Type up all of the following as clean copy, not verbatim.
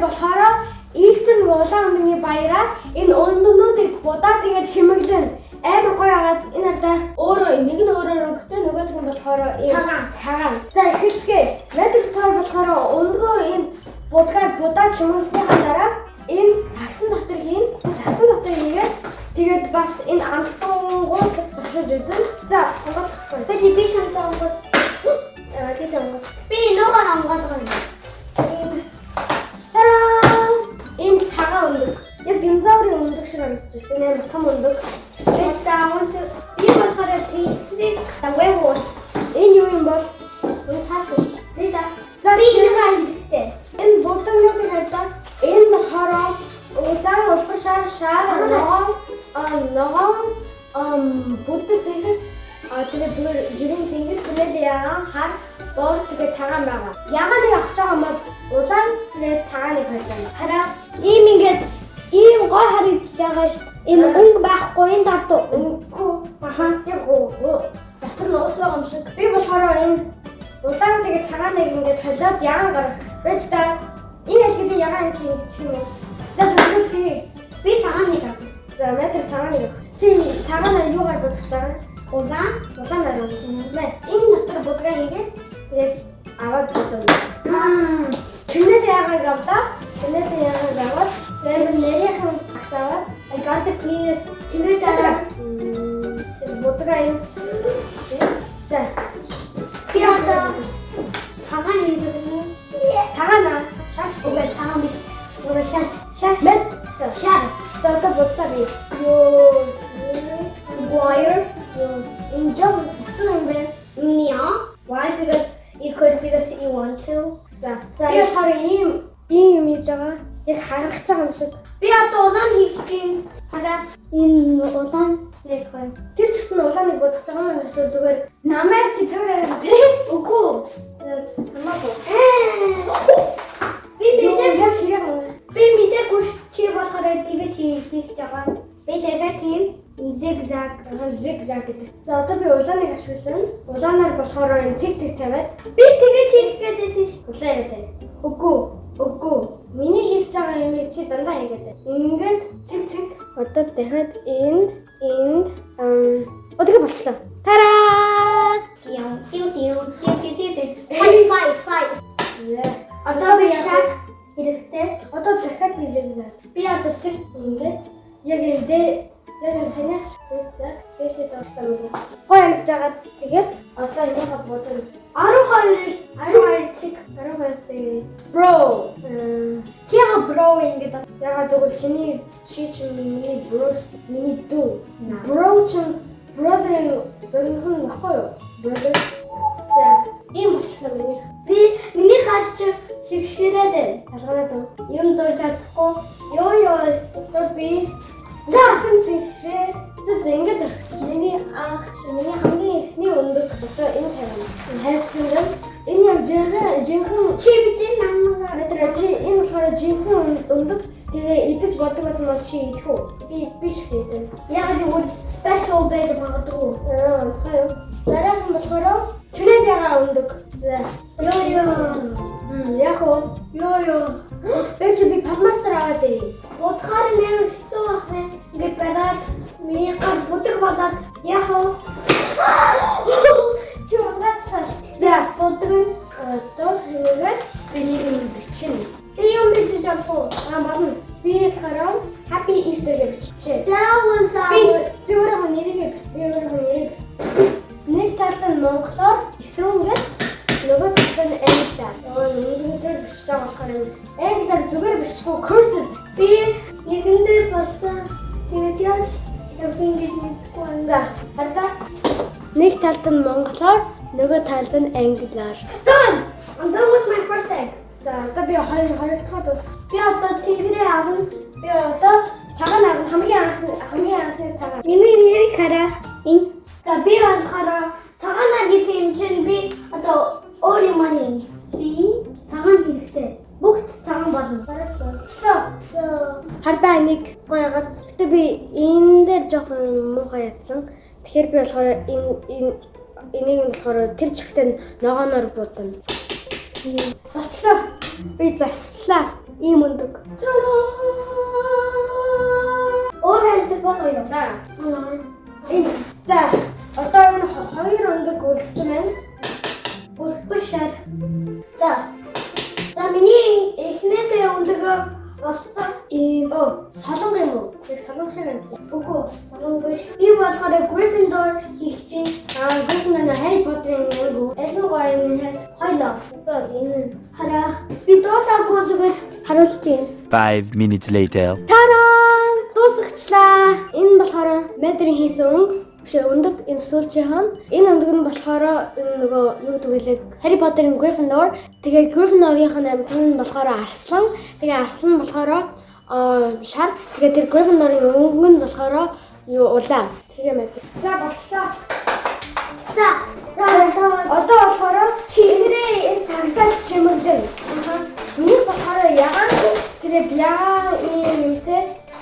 болохоор Easter нэг улаан өндөгний баяраар энэ ундагнуудыг будаа тэгээд шимэглэн амар гоё агаад энэ ардаа өөрөө нэг нь өөрөөр өнгөтэй нөгөөх нь болохоор цагаан. За эхэлцгээе. Метр болохоор өндгөө энэ будаа шимэглснийхаа дараа энэ сагсан дотор хийн. Сагсан дотор хийгээд тэгээд бас энэ амттуунгууд ташиж үзэн. За онгойлгохгүй. Би чамтай онгол. Би нөгөө онгол байна. Энэ цагаан өндөг. Яг динозаврын өндөг шиг харагдаж байна. Нээр том өндөг. Би болохоор тийм тавэвос. Энэ юу юм бол? Энэ цаас шүү. За би нэг хэлбэртэй. Энэ будагнуудыг хайдаа. Энэ болохоор удаан улбар шар ногоон буддаг зэхэр тэгээд зүгээр жирийн зэхэр тэгээд ягаан хар бор тэгээд цагаан байгаа. Ягааныг авч байгаа юм бол улаан тэгээд цагааныг хайдаа. Хараа ийм ингээд ийм гой харагдаж байгаа шүү. Энэ өнгө байхгүй энэ дард өнгөө яг дотор нь уус байгаа юм шиг. Би болохоор энэ улаан тэгээд цагааныг ингээд холиод ягаан гарах. Байж та энэ хэлхийд ягаан юм шиг юм. За зөвхөн би цагааныг авах. За метр цагааныг авах. Чи цагаанаа юугаар бодож байгаа? Улаанаар нэ. Энэ дотор будгаа хийгээд тэгээд аваад бодоо. Чинээд ягаан гавлаа. Тэгээд нэрийнхэн асаад I got the cleanest. Чинээд дараа будгаа энэ. За. Би одоо цагаан хийдэг юм. Цагаанаа шаш тэгээд цагаан биш. Нөгөө шаш. Мэт. Шар. За одоо бодлоо би. Wire. In job, why? Because you want to. Би болохоор ийм юм хийж байгаа. Яг харагдаж байгаа юм шиг. Би одоо улаан хийх чинь хараа энэ улаан нэг хоёр. Тэр чигт нь улааныг бодож байгаа юм эсвэл зүгээр намайг чи зүгээр тийм үгүй. Намаагүй. Би мэдээгүй чи болохоор тэгээд хийж байгаа. Би тэгээд тийм зигзаг гэдэг. За одоо би улааныг ашиглана. Улаанаар болохоор энэ цэг тавиад би тэгээд хийх гэдээсэн шүү. Улаан яриад. Үгүй. Миний хийж байгаа юм чи дандаа хийгээд. Ингээд цэг одоо дахиад энд одоо болчихлоо. Тараа! Five. Одоо би шаг хэрэгтэй. Одоо дахиад би зигзаг. Би одоо цэг ингээд яг энэ санийх зигзаг дэшээ доошлоо. Гоё ингэж жагаад тэгээд одоо энийгээ бодно. 12 цэг. Bro. Чига bro ингэж ягаад тэгвэл чиний миний bro миний дүү. Bro чинь brother-ын дөрвөн нөхгүй юу? Brother. За, ийм болчихлоо миний. Миний гаш чи шигширээд байна. Талганаад юм зурж чадахгүй. Одоо би заахын зэгшээ. Ингээд миний хамгийн ихний өндөг болохоор энэ тавина. Хайрцаг. Энэ яг жинхэнэ чи бидний намгаа метр чи энэ болохоор жинхэнэ өндөг. Тэгээ идэж болдог байсан бол чи идэх үү? Би ч идэх. Яг тэгвэл special байж магадгүй. Цаа. Дараагийн болохоор чиний ягаа өндөг. За. Йоо. Би пармастер аваад ирээ. Утгаар нэр хэцүү байна. Ингээд бараад миний гар будаг болоод яхаа. Чи унгацлаа шүү. За, будаг нь одоо хийгээд бинийг бичнэ. Би юм бичиж авах. Манай би хараа Happy Easter гэж бичээ. Би өөрөө нэрийг нэг талд нь монголоор эсрүүнгээд нөгөө талд нь англиар. Нөгөө бичиж байгаа болохоор англиар зүгээр бичихгүй cursive. Би нэгэндээ болсон. Тэгээд яаж ингэж мэдгүй. За, хардаа нэг талд нь монголоор, нөгөө талд нь англиар. I'm done with my first egg. За, одоо би хоёр дахь дуус. Би одоо цэгрээ авна. Би одоо цагаан авна. Хамгийн анхны цагаан. Миний нэрийг хараа. Энэ. За, би болохоор цагаанаар хийсэн юм чинь би одоо өөр юм аа. Би цагаан хэрэгтэй. Бүгд цагаан болно. Хардаа энийг гоёгаад. Гэтэ би энэ дээр жоохон муухай ядсан. Тэгэхээр би болохоор энийг болохоор тэр чигтээ ногооноор буудана. Очлоо. Би засчлаа. Ийм өндөг. Өөр харилцаг болох юм да. Энэ за одоо энэ хоёр өндөг үлдсэн байна. Үлдбэр шар. За миний эхнээсээ өндөг олцсон ийм солонго юм уу? Яг солонго шиг байна. Үгүй солонго биш. Би болохоор Gryffindor хийх чинь Gryffindor Harry Potter-ын ангуу. Ялангуяа энэ хайц хоёлоо. Одоо энэ хараа. Би дуусаагүй зүгээр харуулж байна. 5 minutes later. Таран! Дуусгачлаа. Энэ болохоор Maddie хийсэн өнгө. Биш өндөг энэ сүүлчийнхэн. Энэ өндөг нь болохоор нөгөө юу гэдэг вэ? Harry Potter-ын Gryffindor. Тэгээ Gryffindor-ийн амьтан нь болохоор арслан. Тэгээ арслан болохоор шар. Тэгээ тэр Gryffindor-ын өнгө нь болохоор юу улаан. Тэгээ Maddie. За болчихлоо. За одоо болохоор чигрээ энэ сагсаад чимэгдэн. Миний болохоор ягаан тэгээд яа юм те.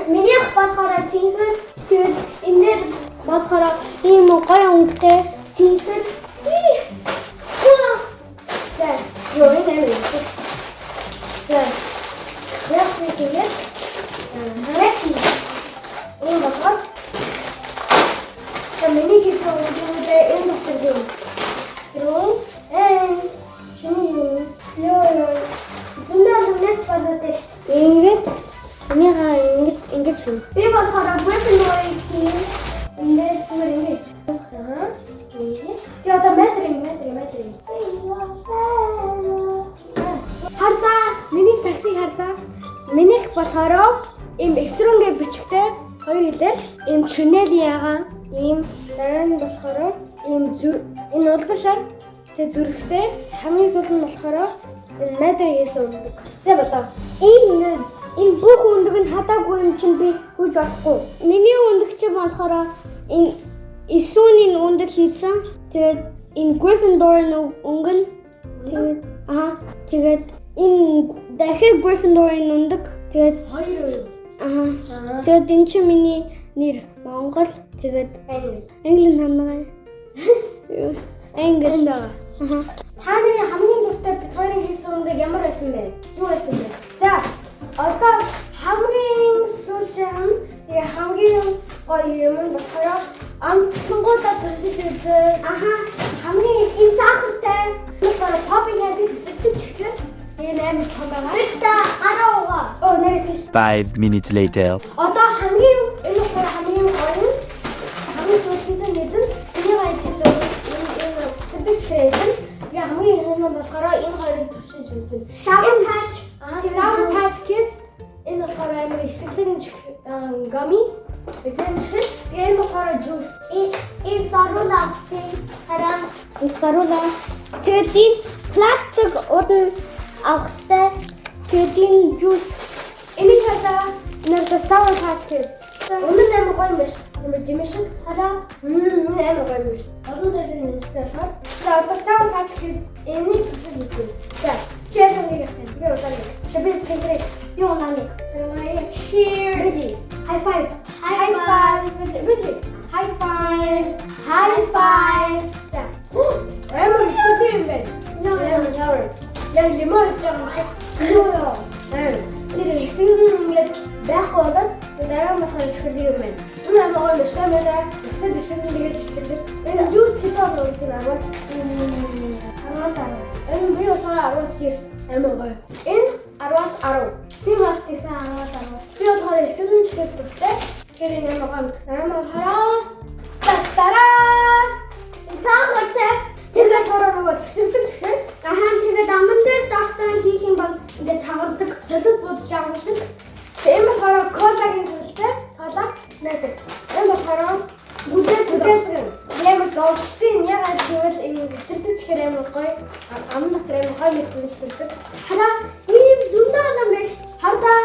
Миний болохоор цэнгэр тэгээд энэ дээр болохоор ийм гоё өнгөтэй цэнгэр. За юу энэ юм. За яг тэгээд энэ болохоор миний гэсэн үгтэй энэ болохоор сруу шиний ёо дүнээс падатай ингэж шин би болохоор Gryffindor-ийн тийм ингээд зүгээр ингэж тэгээ одоо Maddie хардаа миний саксыг хардаа минийх болохоор ийм эсрэнгээ бичгтэй хоёр хэлээр ийм Trinelli-яга ийм дараа нь болохоор энэ улбар шар тэг зүрхтэй хамгийн сүүл нь болохоор энэ Maddie хийсэн өндөг. Тэг болоо. Энэ бүх өндөг нь хадаагүй юм чинь би хүж болохгүй. Миний өндөг чинь болохоор энэ эсрүүний өндөг хийсэн. Тэгээд энэ Gryffindor-ын өнгө нь тэгээд энэ дахиад Gryffindor-ын өндөг тэгээд хоёр юу? Тэгээд энэ чинь миний нэр Монгол тэгээд англи намаа. Англи даа. Та нарын хамгийн дуртай бит хоёрын хийсэн өндөг ямар байсан бэ? Юу байсан бэ? За одоо хамгийн сүүлчийн тэгээ хамгийн гоё юм нь болохоор амтгуудаа төршиж үзээ. Хамгийн энэ сахартай болохоор popping habit сэтгэж чихэр энэ амт том байгаа. Тэстэ араа. Нэр тэст. 5 minutes later. Одоо хамгийн энэ болохоор хамгийн гоё хамгийн сүүлчийн нэгэн энэ гоё гэсэн энэ сэтгэж чихэр. Тэгээ хамгийн энэ болохоор энэ хоёрыг төршиж үзээ. Sour Patch Kids энэ болохоор амар эсгэлэн gummy бидэн чихэл энэ болохоор juice сарула хараа сарула тэгээд энэ пластик удан авахстай тэгээд энэ juice энийг хадаа нэрдэ Sour Patch Kids өнөө амар гоё юм биш амар жимшиг хараа амар гоё юм биш олон төрлийн нэмэлттэй болохоор за одоо Sour Patch Kids энийг төлөв үү за чигээр нэг юм би удаа би цэвэр би унаа нэг cheers ready high five ready high five за амар их юм бэ яг лимон яа тэр хэсэг нь ингээд байхгүй болоод дараа нь болохоор ихлэх юм байна. Түн амар гоё биш та мэдээ. Ихлэх хэсэг нь тэгээд чигтэй. Энэ juice хитаа болж байна. Арвас. Энэ би болохоор арвас yes амар гоё. Энэ арвас 10. Би бас гэсэн арвас 10. Би болохоор хэсэг нь чигтэй бүртээ. Тэр энэ амар гоё. Дараа нь хараа. Тараа. Саагтай. Тэгээд хараа нөгөө төсөвдөг чихээ. Тэгээд аман дээр доктор хийх юм бол ингээд тавардаг солиод бодож байгаа юм шиг. Энэ болохоор колагийн зүйлтэй. Кола näдэг. Энэ болохоор бүдээ ямар догцын ягаад гэвэл энэ эсэрдэг чихээр амар гоё. Аман дотор амар гоё мэдүүлдэг. Хараа ийм зөндөө юм биш. Хардаа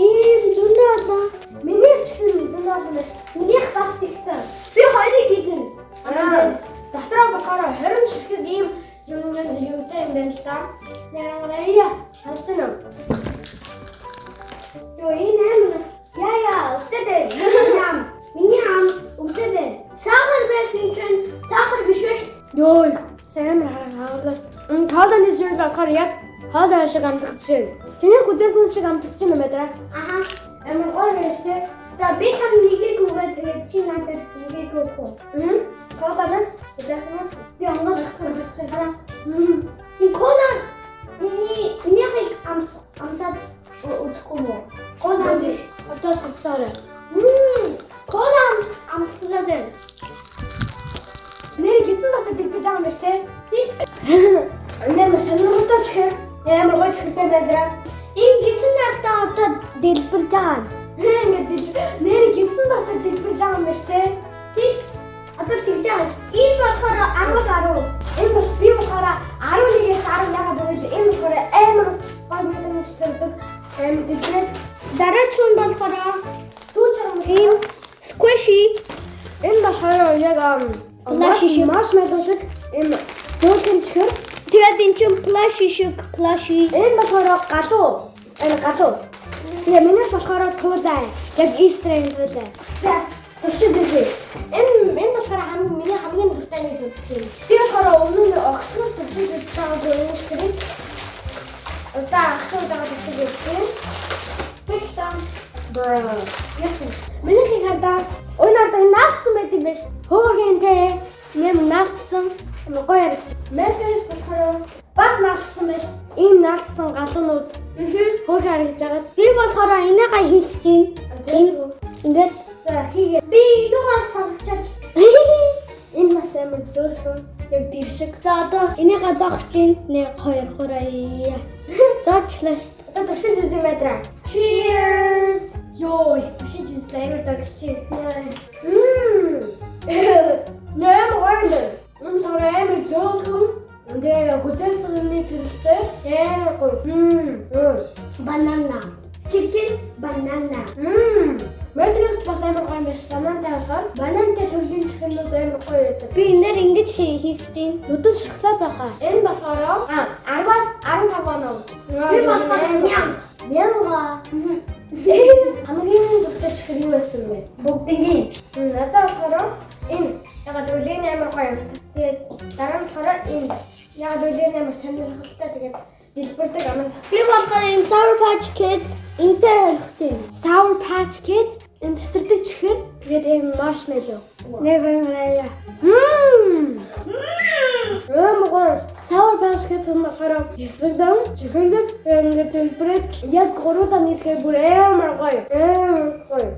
ийм зөндөө одоо миний чихсэн зөндөө юм биш. Минийх бас тэгсэн. Би хоёрыг хийгэн. Дотроо болохоор 20 ширхэг ийм юмтай юм байна л да. Нэрээ хатсан юм. Юу энэ юм? Яа, үстэй. Миний ам үстэй. Сахар байсан чинь сахар биш биш. Йой, сайн хараа. Тоолоны зүйл Бид болохоор яг хоол шиг амтгаж байна. Чиний хүзээсэн шиг амтгаж байна мэдрээ. Аха. Амар гоё байна шүү. За би чам нэгийг үгээд тэгээд чи надад нэгийг өгөх. Коланаас хүзээснээс би онгож авах хараа. И колан миний амсаад үзэхгүй мө. Колан биш. Одоо сонсоорой. Колан амтгаж байна. Нэр гитэн дотор дэлбэж байгаа юм байна шүү. Нэмэр сонирхолтой ч хэрэг ямар гоё чигтэй байдраа. Энэ гитэн дотор одоо дэлбэж байгаа. Ингээд нэр гитэн дотор дэлбэж байгаа юм байна шүү. Тийш. Одоо тэгж байгаа. Энэ болохоор 10-аас 10. Энэ бас би болохоор 11-ээс 10 ягаад гэвэл энэ болохоор амар гоё мэдрэмж төрдөг. Амар дэлбээд дараагийн нь болохоор сүүч юм squishy. Энэ болохоор яг marshmallow шиг юм зөөлөн чихэр. Тэгээд энэ чинь plushie шиг plushie. Энэ болохоор галуу. Энэ галуу. Тэгээ миний болохоор туулай. Яг Easter-ийн туулай. За, төшөөлөө. Энэ болохоор миний хамгийн дуртай нэг зүйл чинь. Би болохоор өмнө огцроос төшөөлж байгаа юм шиг. Одоо ахсуу байгаа төшөөлсөн. Бэлтэн. Яасан. Миний хадаа өнөөдөр наалтсан байт юм биш. Хөөгөнтэй нэм наалтсан. Гоё ярих. Мэдээж болохоор бас наалтсан байж. Ийм наалтсан галуунууд хөөгөө харагдаж байгаад. Би болохоор энийгээ хийх чинь. Ингээд за хийгээ. Би энийгээ салгачаач. Энэ бас амар зөөлхөн. Яг дэр шиг. За одоо энийгээ зогч чинь 1 2 3. Зочлаа. Одоо төшөж үзье мэдраа. Cheers. Йой, ашиж излэймэр дагчи. Нэм гойд. Сорэмэр зөөлхөн. Тэгээ гүзэнцний төрөлтэй. Яа гоё. Банана. Chicken banana. Мэдрэгч бас амар гоё юм байна. Банантай болохоор банантай төрлийн чихнүүд амар гоё байдаг. Би энээр ингэж хийх чинь нүдэн шоколад байхаа. Энэ болохоор 10-аас 15 оноо. Би болохоор мянга. Хамгийн дуртай чихэр юу байсан бэ? Бүгднийг. Надад болохоор энэ ягаад үлийн амар гоё юм. Тэгээд дараа нь болохоор энэ ягаад үлийн амар сонирхолтой тэгээд дэлбэрдэг аман. Би болохоор энэ Sour Patch Kids энтэй хэлэхтэй. Sour Patch Kids энэ тэсэрдэг чихэр. Тэгээд энэ marshmallow. Нэг гэнэ. Гоё. Sour Patch Kids болохоор хэсэгдэн чихэрлэг ингээд дэлбэрээд яг гуруулаа нийлэхээр бүр амар гоё. Гоё.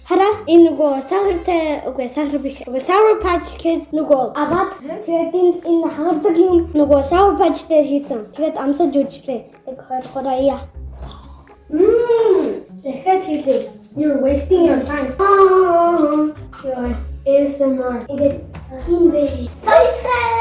Хараа энэ нөгөө сахартай үгүй сахар биш. Sour Patch Kids нөгөө аваад тэгээд энэ хагардаг юм нөгөө Sour Patch дээр хийсэн. Тэгээд амсаж үжлээ. Яг 23 яа. Дахиад хийлээ. You're wasting your time. ASMR. Ингээд хин бэ. Бай бай.